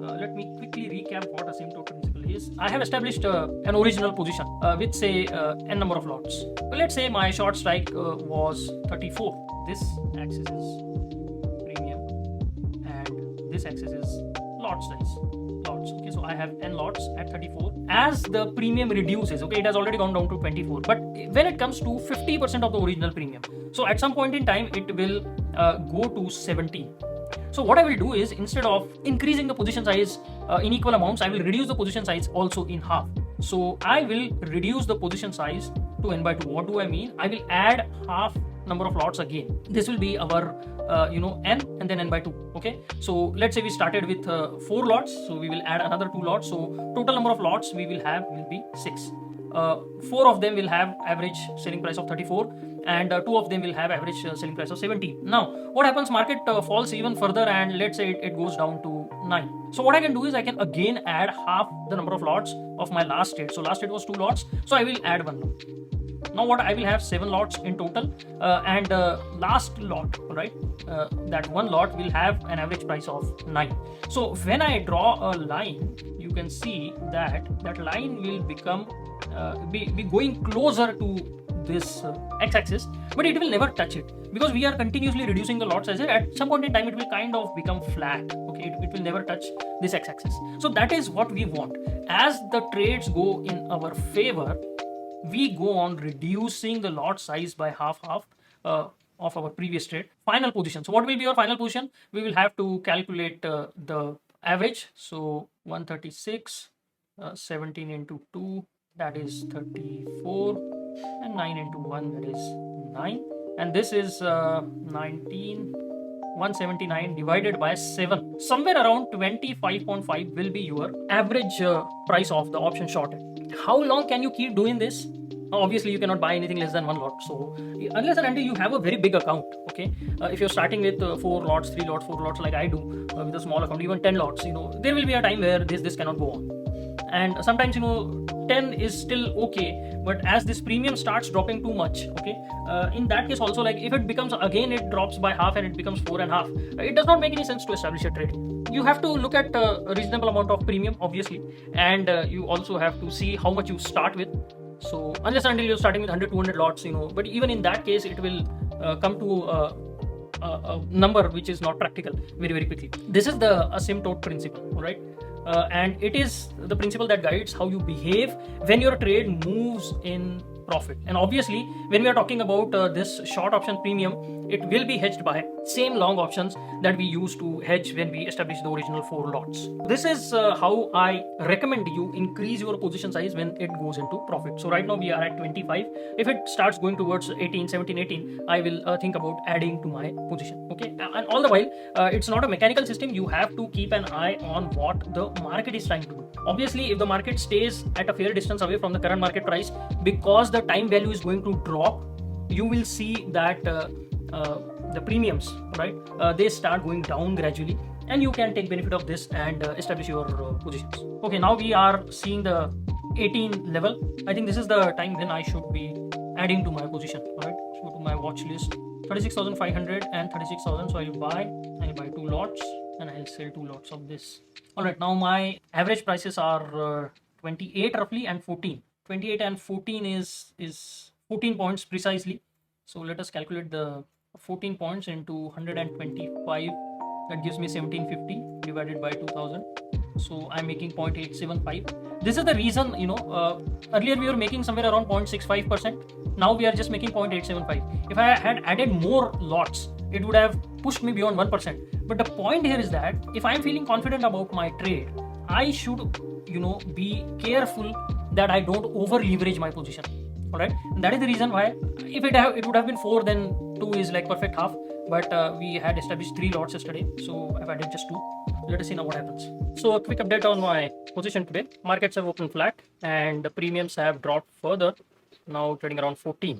Let me quickly recap what asymptote principle is. I have established an original position with say n number of lots. Let's say my short strike was 34. This axis is premium and this axis is lot size. Lots. Okay, so I have n lots at 34. As the premium reduces, okay, it has already gone down to 24. But when it comes to 50% of the original premium, so at some point in time it will go to 17. So what I will do is, instead of increasing the position size in equal amounts, I will reduce the position size also in half. So I will reduce the position size to n by 2. What do I mean? I will add half number of lots again. This will be our n and then n by 2. Okay, so let's say we started with 4 lots, so we will add another 2 lots. So total number of lots we will have will be 6. 4 of them will have average selling price of 34 and 2 of them will have average selling price of 17. Now what happens, market falls even further and let's say it goes down to 9. So what I can do is I can again add half the number of lots of my last trade. So last trade was 2 lots, so I will add 1 lot. Now what I will have 7 lots in total and last lot, right, that 1 lot will have an average price of 9. So when I draw a line, you can see that that line will become be going closer to this x-axis, but it will never touch it because we are continuously reducing the lot size. At some point in time it will kind of become flat. Okay, it will never touch this x-axis. So that is what we want. As the trades go in our favor, we go on reducing the lot size by half of our previous trade. Final position. So what will be your final position? We will have to calculate the average. So 136, 17 into 2, that is 34, and 9 into 1, that is 9, and this is 179 divided by 7. Somewhere around 25.5 will be your average price of the option shorted. How long can you keep doing this? Obviously you cannot buy anything less than 1 lot, so unless and until you have a very big account. Okay, if you're starting with 4 lots, 3 lots, 4 lots like I do with a small account, even 10 lots, there will be a time where this cannot go on. And sometimes 10 is still okay, but as this premium starts dropping too much, okay, in that case also, like if it becomes again it drops by half and it becomes 4.5, it does not make any sense to establish a trade. You have to look at a reasonable amount of premium, obviously, and you also have to see how much you start with. So unless until you're starting with 100 200 lots, but even in that case it will come to a number which is not practical very very quickly. This is the asymptote principle, right? And it is the principle that guides how you behave when your trade moves in profit. And obviously when we are talking about this short option premium, it will be hedged by same long options that we used to hedge when we established the original 4 lots. This is how I recommend you increase your position size when it goes into profit. So right now we are at 25. If it starts going towards 18, 17, 18, I will think about adding to my position. Okay, and all the while it's not a mechanical system. You have to keep an eye on what the market is trying to do. Obviously if the market stays at a fair distance away from the current market price, because the time value is going to drop, you will see that the premiums, right, they start going down gradually, and you can take benefit of this and establish your positions. Okay, now we are seeing the 18 level. I think this is the time when I should be adding to my position. All right, go to my watch list, 36,500 and 36,000. So I'll buy 2 lots and I'll sell 2 lots of this. All right, now my average prices are 28 roughly and 14. 28 and 14 is 14 points precisely. So let us calculate the 14 points into 125. That gives me 1750 divided by 2000. So I'm making 0.875. This is the reason, earlier we were making somewhere around 0.65%. Now we are just making 0.875. If I had added more lots, it would have pushed me beyond 1%. But the point here is that if I'm feeling confident about my trade, I should, be careful that I don't over leverage my position. All right, and that is the reason why if it would have been 4, then 2 is like perfect half, but we had established 3 lots yesterday, so I've added just 2. Let us see now what happens. So a quick update on my position today. Markets have opened flat and the premiums have dropped further, now trading around 14.